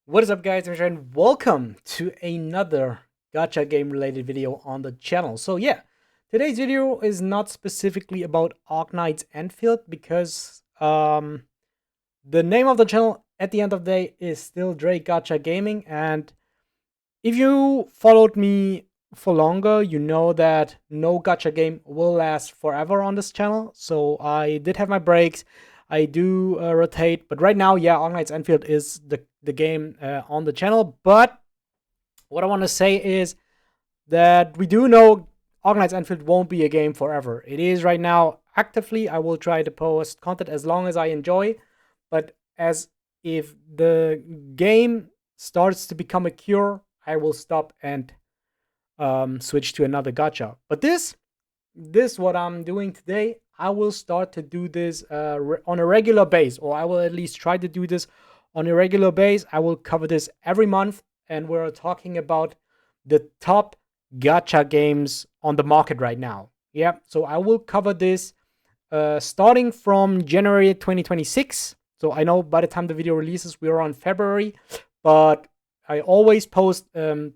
What is up, guys? And welcome to another gacha game related video on the channel. So yeah, today's video is not specifically about Arknight's Enfield because the name of the channel at the end of the day is still Drake Gacha Gaming, and if you followed me for longer, you know that no gacha game will last forever on this channel. So I did have my breaks. I do rotate, but right now, yeah, Arknight's Enfield is the game on the channel. But what I want to say is that we do know Arknight's Enfield won't be a game forever. It is right now actively. I will try to post content as long as I enjoy, but as if the game starts to become a cure, I will stop and switch to another gacha. But this what I'm doing today. I will start to do this on a regular base, or I will at least try to do this on a regular base. I will cover this every month, and we're talking about the top gacha games on the market right now. Yeah, so I will cover this starting from January 2026. So I know by the time the video releases, we're on February, but I always post, I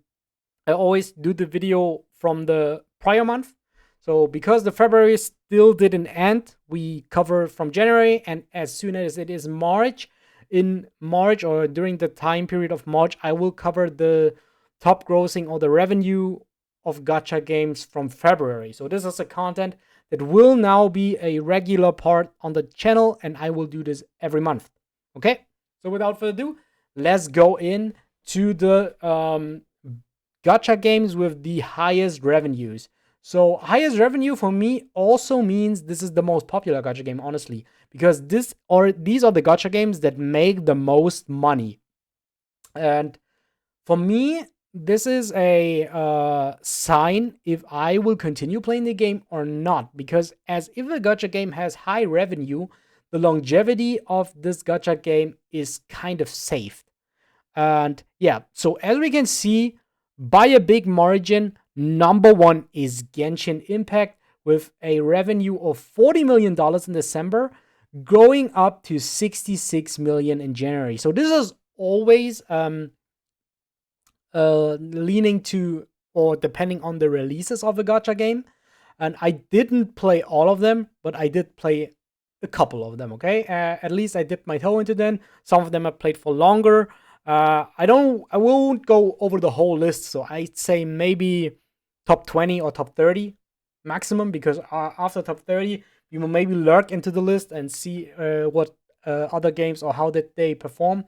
always do the video from the prior month. So because the February still didn't end, we cover from January, and as soon as it is March, in March or during the time period of March, I will cover the top grossing or the revenue of gacha games from February. So this is a content that will now be a regular part on the channel, and I will do this every month. Okay, so without further ado, let's go in to the gacha games with the highest revenues. So highest revenue for me also means this is the most popular gacha game, honestly, because these are the gacha games that make the most money. And for me, this is a sign if I will continue playing the game or not. Because as if a gacha game has high revenue, the longevity of this gacha game is kind of safe. And yeah, so as we can see, by a big margin, number one is Genshin Impact with a revenue of $40 million in December, growing up to 66 million in January. So this is always leaning to or depending on the releases of a gacha game. And I didn't play all of them, but I did play a couple of them. Okay, at least I dipped my toe into them. Some of them I played for longer. I won't go over the whole list. So I'd say maybe top 20 or top 30 maximum, because after top 30, you will maybe lurk into the list and see what other games or how did they perform.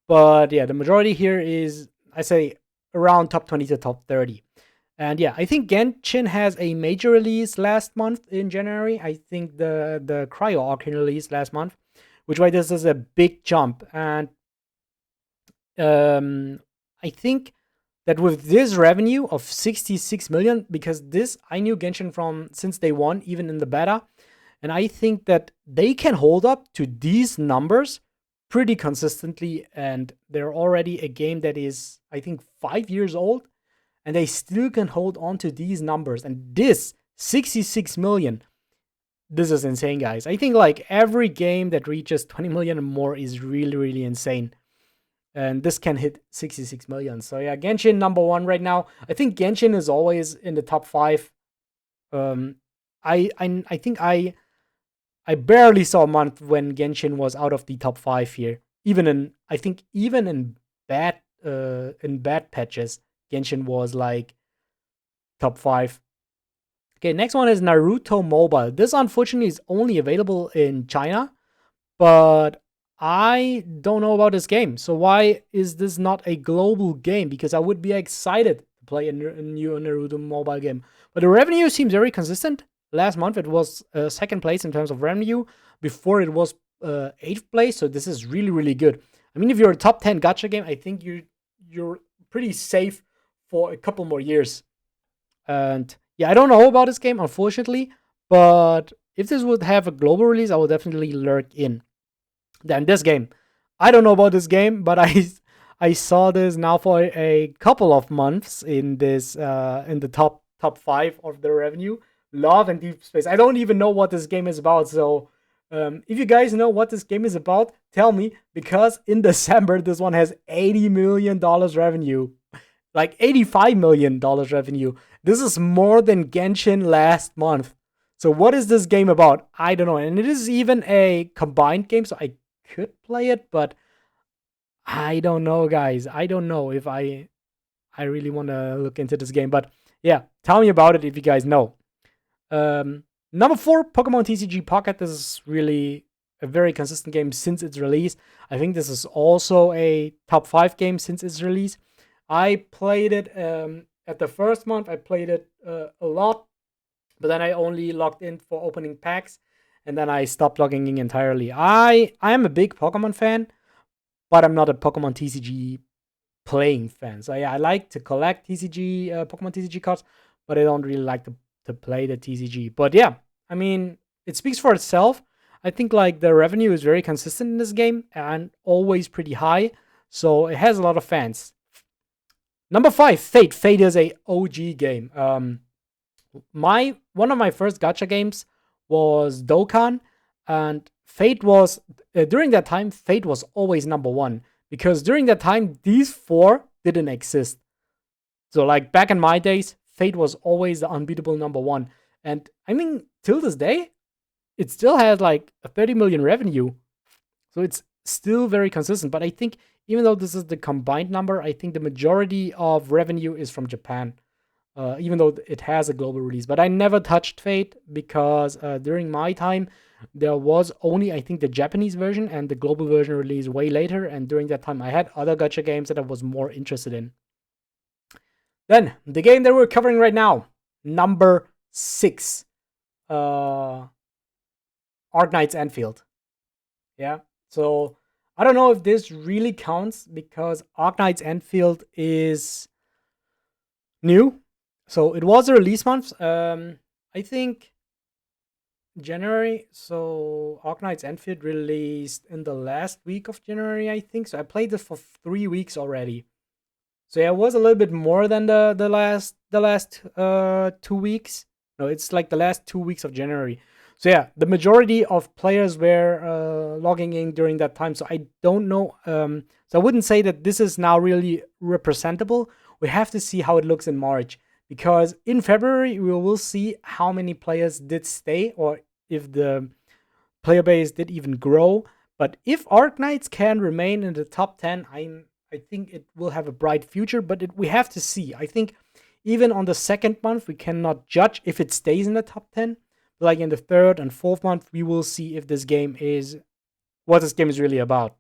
But yeah, the majority here is, I say, around top 20 to top 30. And yeah, I think Genshin has a major release last month in January. I think the Cryo Arcane released last month, which why this is a big jump. And I think that with this revenue of 66 million, because this I knew Genshin from since day one, even in the beta, and I think that they can hold up to these numbers pretty consistently. And they're already a game that is, I think, 5 years old, and they still can hold on to these numbers. And this 66 million, this is insane, guys. I think like every game that reaches 20 million and more is really, really insane. And this can hit 66 million. So yeah, Genshin number one right now. I think Genshin is always in the top five. I think I barely saw a month when Genshin was out of the top five here. Even in, I think even in bad patches, Genshin was like top five. Okay, next one is Naruto Mobile. This unfortunately is only available in China, but I don't know about this game. So why is this not a global game? Because I would be excited to play a new Naruto Mobile game. But the revenue seems very consistent. Last month it was second place in terms of revenue. Before it was eighth place. So this is really, really good. I mean, if you're a top 10 gacha game, I think you're pretty safe for a couple more years. And yeah, I don't know about this game, unfortunately. But if this would have a global release, I would definitely lurk in. Then this game, I don't know about this game, but I saw this now for a couple of months in this in the top five of the revenue. Love and Deep Space. I don't even know what this game is about, so If you guys know what this game is about, tell me, because in December this one has $80 million revenue, like $85 million revenue. This is more than Genshin last month. So what is this game about? I don't know, and it is even a combined game, so I could play it, but I don't know, guys. I don't know if I really want to look into this game, but yeah, tell me about it if you guys know. Number 4, Pokemon TCG Pocket. This is really a very consistent game since its release. I think this is also a top 5 game since its release. I played it at the first month. I played it a lot, but then I only logged in for opening packs, and then I stopped logging in entirely. I am a big Pokemon fan, but I'm not a Pokemon TCG playing fan. So yeah, I like to collect TCG Pokemon TCG cards, but I don't really like to play the TCG. But yeah, I mean, it speaks for itself. I think like the revenue is very consistent in this game and always pretty high, so it has a lot of fans. Number 5, Fate. Fate is a OG game. My one of my first gacha games was Dokkan, and Fate was during that time. Fate was always number 1, because during that time these 4 didn't exist. So like back in my days, Fate was always the unbeatable number 1, and I mean till this day, it still has like a 30 million revenue, so it's still very consistent. But I think even though this is the combined number, I think the majority of revenue is from Japan, even though it has a global release. But I never touched Fate because during my time, there was only, I think, the Japanese version, and the global version released way later. And during that time, I had other gacha games that I was more interested in. Then, the game that we're covering right now, number 6, Arknights Enfield. Yeah, so I don't know if this really counts because Arknights Enfield is new. So it was a release month. I think January. So Arknights Enfield released in the last week of January, I think. So I played this for 3 weeks already. So yeah, it was a little bit more than the last 2 weeks. No, it's like the last 2 weeks of January. So yeah, the majority of players were logging in during that time. So I don't know. So I wouldn't say that this is now really representable. We have to see how it looks in March, because in February we will see how many players did stay, or if the player base did even grow. But if Arknights can remain in the top 10, I think it will have a bright future. But we have to see. I think even on the second month we cannot judge if it stays in the top 10. Like in the third and fourth month, we will see if this game is what this game is really about.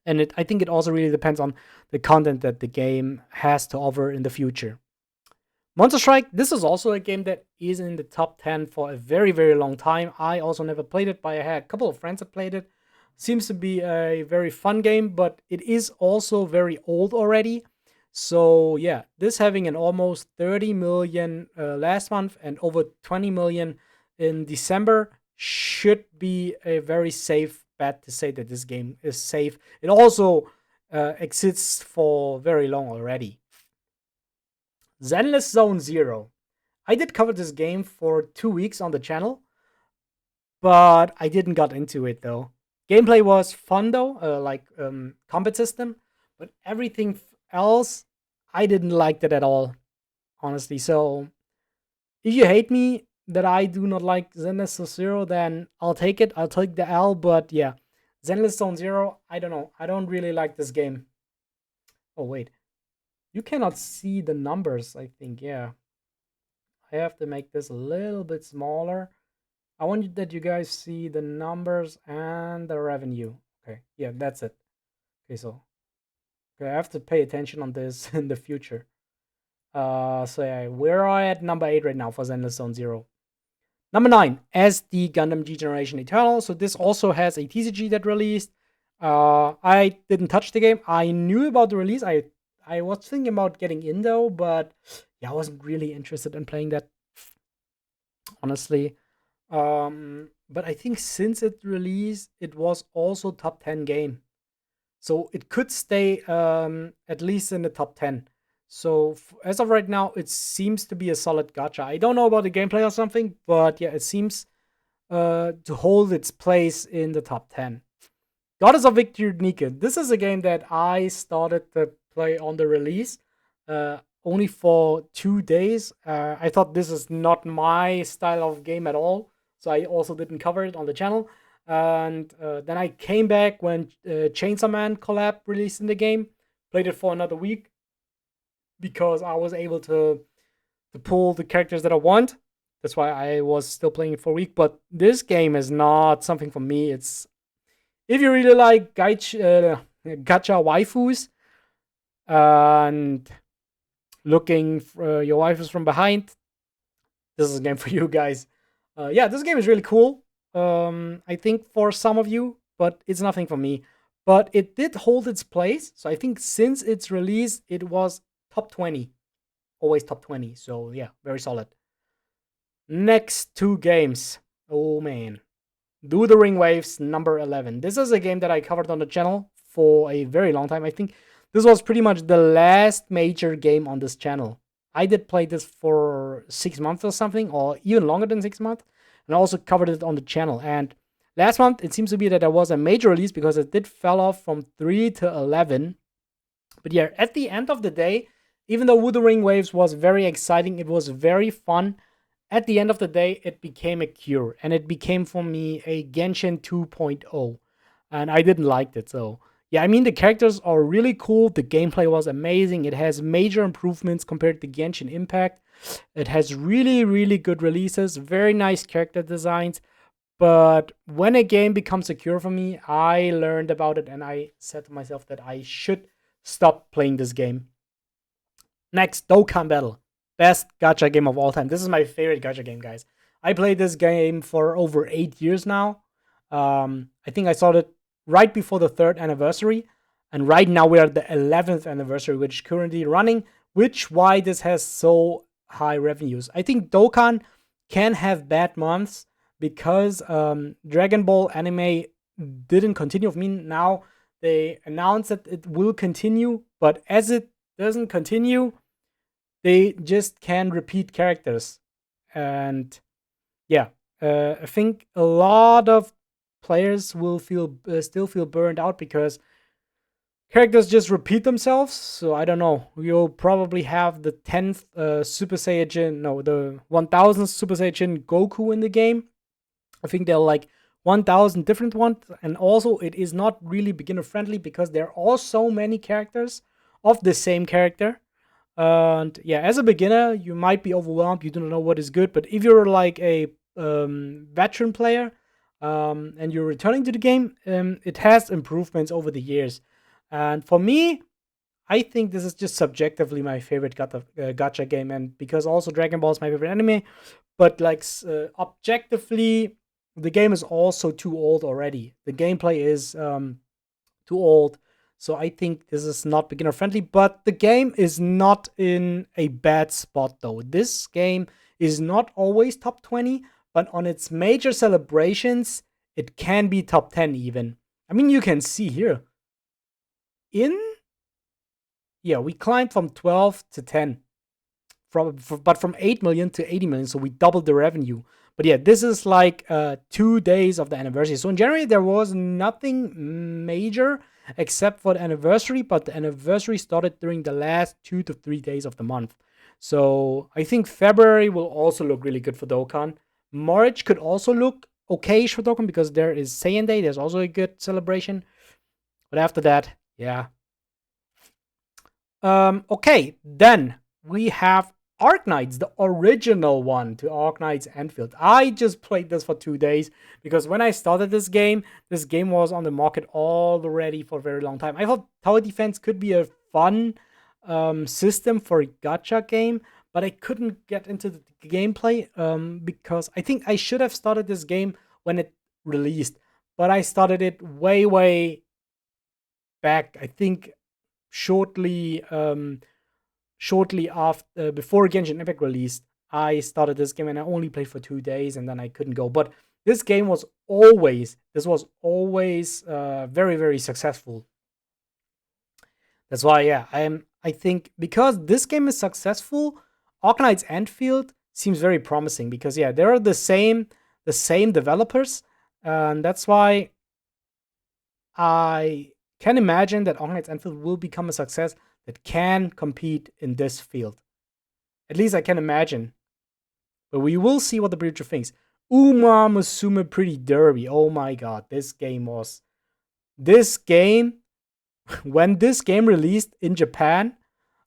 And I think it also really depends on the content that the game has to offer in the future. Monster Strike, this is also a game that is in the top 10 for a very, very long time. I also never played it, but I had a couple of friends that played it. Seems to be a very fun game, but it is also very old already. So yeah, this having an almost 30 million last month and over 20 million in December should be a very safe bet to say that this game is safe. It also exists for very long already. Zenless Zone Zero. I did cover this game for 2 weeks on the channel, but I didn't got into it though. Gameplay was fun though, like combat system, but everything else, I didn't like that at all, honestly. So if you hate me that I do not like Zenless Zero, then I'll take it. I'll take the L. But yeah, Zenless Zone Zero, I don't know. I don't really like this game. Oh wait, you cannot see the numbers. I think, yeah, I have to make this a little bit smaller. I want that you guys see the numbers and the revenue. Okay, yeah, that's it. Okay, so okay, I have to pay attention on this in the future. So yeah, we're at number 8 right now for Zenless Zone Zero. Number 9, SD Gundam G Generation Eternal. So this also has a TCG that released. I didn't touch the game. I knew about the release. I was thinking about getting in though, but yeah, I wasn't really interested in playing that, honestly. But I think since it released, it was also top 10 game. So it could stay at least in the top 10. So as of right now, it seems to be a solid gacha. I don't know about the gameplay or something, but yeah, it seems to hold its place in the top 10. Goddess of Victor Nika. This is a game that I started to play on the release, only for 2 days. I thought this is not my style of game at all, so I also didn't cover it on the channel. And then I came back when Chainsaw Man collab released in the game, played it for another week because I was able to pull the characters that I want. That's why I was still playing it for a week. But this game is not something for me. It's if you really like gacha waifus and looking for your waifus from behind, this is a game for you guys. Yeah, this game is really cool. I think for some of you, but it's nothing for me. But it did hold its place. So I think since its release, it was top 20. Always top 20. So yeah, very solid. Next two games. Oh man. Do the Ring Waves number 11. This is a game that I covered on the channel for a very long time. I think this was pretty much the last major game on this channel. I did play this for 6 months or something, or even longer than 6 months, and I also covered it on the channel. And last month, it seems to be that there was a major release because it did fell off from 3 to 11. But yeah, at the end of the day, even though Wuthering Waves was very exciting, it was very fun. At the end of the day, it became a cure, and it became for me a Genshin 2.0, and I didn't like it. So yeah, I mean the characters are really cool. The gameplay was amazing. It has major improvements compared to Genshin Impact. It has really, really good releases, very nice character designs. But when a game becomes a cure for me, I learned about it and I said to myself that I should stop playing this game. Next, Dokkan Battle. Best gacha game of all time. This is my favorite gacha game, guys. I played this game for over 8 years now. I think I started right before the 3rd anniversary. And right now we're at the 11th anniversary, which is currently running, which why this has so high revenues. I think Dokkan can have bad months because Dragon Ball anime didn't continue. I mean, now they announced that it will continue, but as it doesn't continue, they just can repeat characters. And yeah, I think a lot of players will still feel burned out because characters just repeat themselves. So I don't know. You'll probably have the 10th Super Saiyan, no, the 1000th Super Saiyan Goku in the game. I think there are like 1000 different ones, and also it is not really beginner friendly because there are so many characters of the same character. And yeah, as a beginner, you might be overwhelmed. You don't know what is good. But if you're like a veteran player and you're returning to the game, it has improvements over the years. And for me, I think this is just subjectively my favorite gacha game, and because also Dragon Ball is my favorite anime. But like objectively, the game is also too old already. The gameplay is too old. So I think this is not beginner friendly, but the game is not in a bad spot though. This game is not always top 20, but on its major celebrations, it can be top 10 even. I mean, you can see here. Yeah, we climbed from 12 to 10. But from 8 million to 80 million, so we doubled the revenue. But yeah, this is like 2 days of the anniversary. So in January, there was nothing major except for the anniversary, but the anniversary started during the last 2 to 3 days of the month. So I think February will also look really good for Dokkan. March could also look okay-ish for Dokkan because there is Saiyan Day. There's also a good celebration. But after that, yeah. Okay, then we have Arknights, the original one to Arknights Enfield. I just played this for 2 days because when I started this game was on the market already for a very long time. I thought tower defense could be a fun system for a gacha game, but I couldn't get into the gameplay because I think I should have started this game when it released, but I started it way back. I think shortly after before Genshin Impact released, I started this game and I only played for 2 days and then I couldn't go. But this game was always very successful. That's why yeah, I think because this game is successful, Arknights Enfield seems very promising because yeah, there are the same the same developers, and that's why I can imagine that Arknights Enfield will become a success that can compete in this field. At least I can imagine. But we will see what the producer thinks. Uma Musume Pretty Derby. Oh my god, this game was. This game, when this game released in Japan,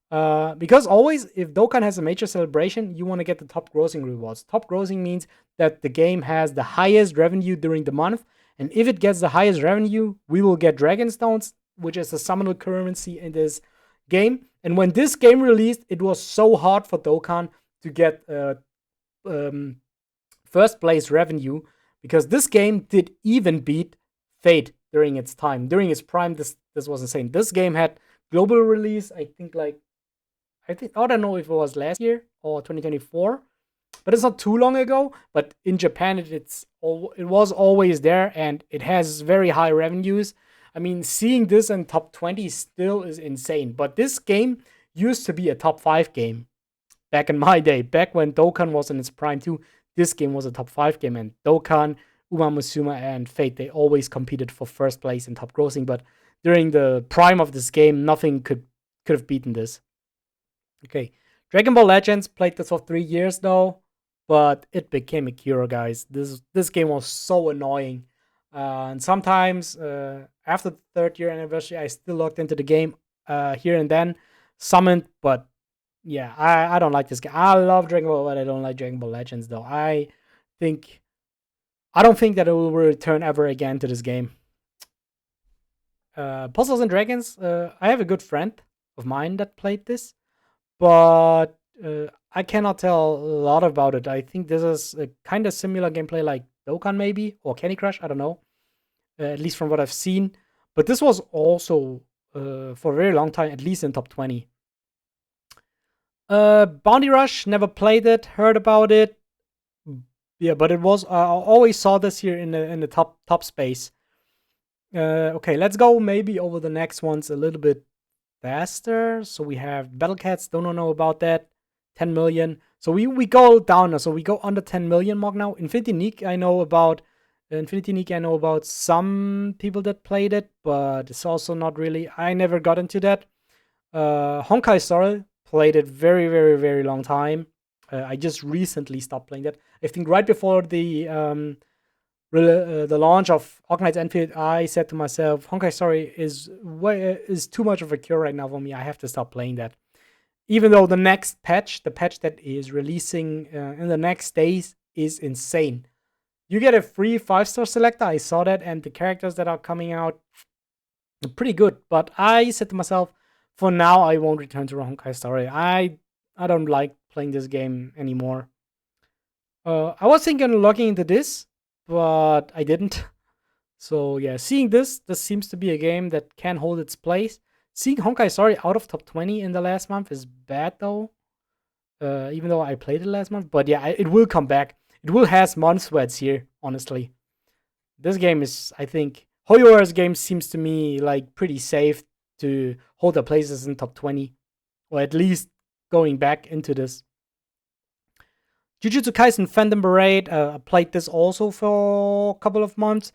because always, if Dokkan has a major celebration, you want to get the top grossing rewards. Top grossing means that the game has the highest revenue during the month, and if it gets the highest revenue, we will get Dragon Stones, which is a summonable currency in this game. And when this game released, it was so hard for Dokkan to get first place revenue, because this game did even beat Fate during its time. During its prime, this was insane. This game had global release, I think I don't know if it was last year or 2024, but it's not too long ago. But in Japan, it was always there, and it has very high revenues. I mean, seeing this in top 20 still is insane. But this game used to be a top 5 game back in my day, back when Dokkan was in its prime too. This game was a top 5 game, and Dokkan, Uma Musume, and Fate, they always competed for first place in top grossing. But during the prime of this game, nothing could have beaten this. Okay, Dragon Ball Legends, played this for 3 years though, but it became a cure, guys. This game was so annoying, and sometimes after the 3rd year anniversary, I still logged into the game here and then, summoned. But yeah, I don't like this game. I love Dragon Ball, but I don't like Dragon Ball Legends though. I don't think that it will return ever again to this game. Puzzles and Dragons. I have a good friend of mine that played this, but I cannot tell a lot about it. I think this is a kind of similar gameplay like Dokkan maybe, or Candy Crush, I don't know, at least from what I've seen. But this was also for a very long time, at least in top 20. Bounty Rush, never played it, heard about it. Yeah, but it was, I always saw this here in the top space. Okay, let's go maybe over the next ones a little bit faster. So we have Battle Cats, don't know about that. 10 million. So we go down now. So we go under 10 million mark now. Infinity Nick, I know about some people that played it, but it's also not really. I never got into that. Honkai Star, played it very, very, very long time. I just recently stopped playing that. I think right before the launch of Arknights Enfield, I said to myself, Honkai Story is too much of a cure right now for me. I have to stop playing that. Even though the next patch, the patch that is releasing in the next days, is insane. You get a free 5-star selector. I saw that, and the characters that are coming out are pretty good. But I said to myself, for now, I won't return to Honkai Story. I don't like playing this game anymore. I was thinking of logging into this, but I didn't. So yeah, seeing this seems to be a game that can hold its place. Seeing Honkai Story out of top 20 in the last month is bad though. Even though I played it last month, but yeah, it will come back. It will has month sweats here, honestly. This game is, I think, Hoyora's game seems to me like pretty safe to hold the places in top 20, or at least going back into this. Jujutsu Kaisen Phantom Parade, played this also for a couple of months,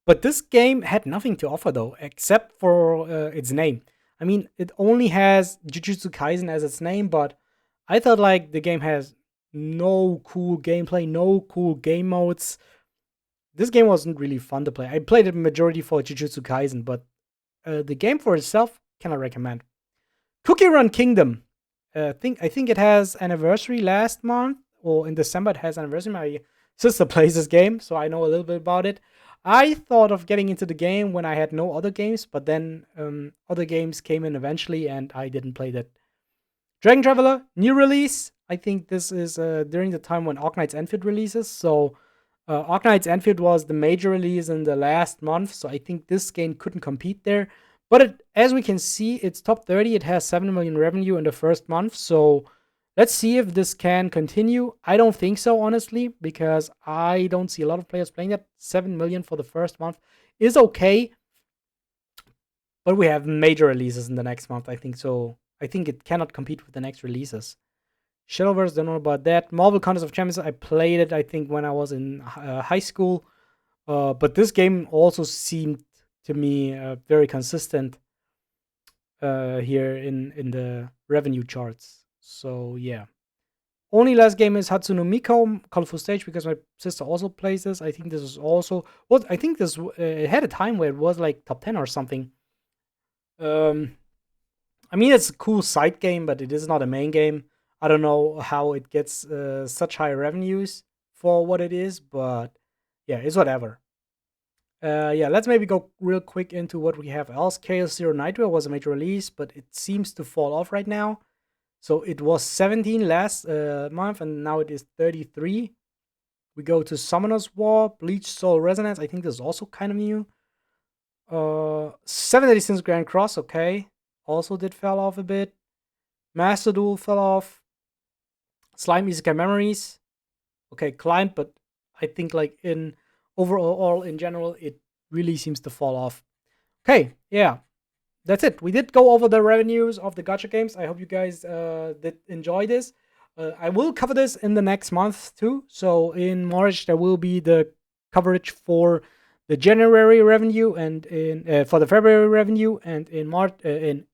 but this game had nothing to offer though, except for its name. I mean, it only has Jujutsu Kaisen as its name, but I thought like the game has no cool gameplay, no cool game modes. This game wasn't really fun to play. I played it majority for Jujutsu Kaisen, but the game for itself, cannot recommend. Cookie Run Kingdom. I think it has anniversary last month, or in December it has anniversary. My sister plays this game, so I know a little bit about it. I thought of getting into the game when I had no other games, but then other games came in eventually, and I didn't play that. Dragon Traveler, new release. I think this is during the time when Arknights Enfield releases. So Arknights Enfield was the major release in the last month, so I think this game couldn't compete there. But as we can see, it's top 30. It has 7 million revenue in the first month. So let's see if this can continue. I don't think so, honestly, because I don't see a lot of players playing that. 7 million for the first month is okay. But we have major releases in the next month, I think. So I think it cannot compete with the next releases. Shadowverse, don't know about that. Marvel Contest of Champions, I played it, I think, when I was in high school. But this game also seemed to me very consistent here in the revenue charts. So yeah. Only last game is Hatsune Miku Colorful Stage because my sister also plays this. I think this is also what I think this it had a time where it was like top 10 or something. Um, I mean it's a cool side game, but it is not a main game. I don't know how it gets such high revenues for what it is, but yeah, it's whatever. Yeah, let's maybe go real quick into what we have else. Chaos Zero Nightmare was a major release, but it seems to fall off right now. So it was 17 last month, and now it is 33. We go to Summoner's War, Bleach Soul Resonance. I think this is also kind of new. 7 Editions Grand Cross, okay. Also did fell off a bit. Master Duel fell off. Slime Isekai Memories. Okay, climbed, but I think like in overall in general, it really seems to fall off. Okay, yeah. That's it. We did go over the revenues of the gacha games. I hope you guys did enjoy this. I will cover this in the next month too. So in March there will be the coverage for the January revenue, and in for the February revenue, and in March in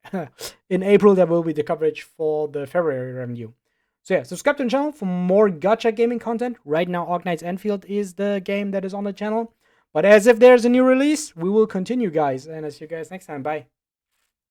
in April there will be the coverage for the February revenue. So yeah, subscribe to the channel for more gacha gaming content. Right now, Arknight's Enfield is the game that is on the channel. But as if there's a new release, we will continue, guys. And I'll see you guys next time. Bye.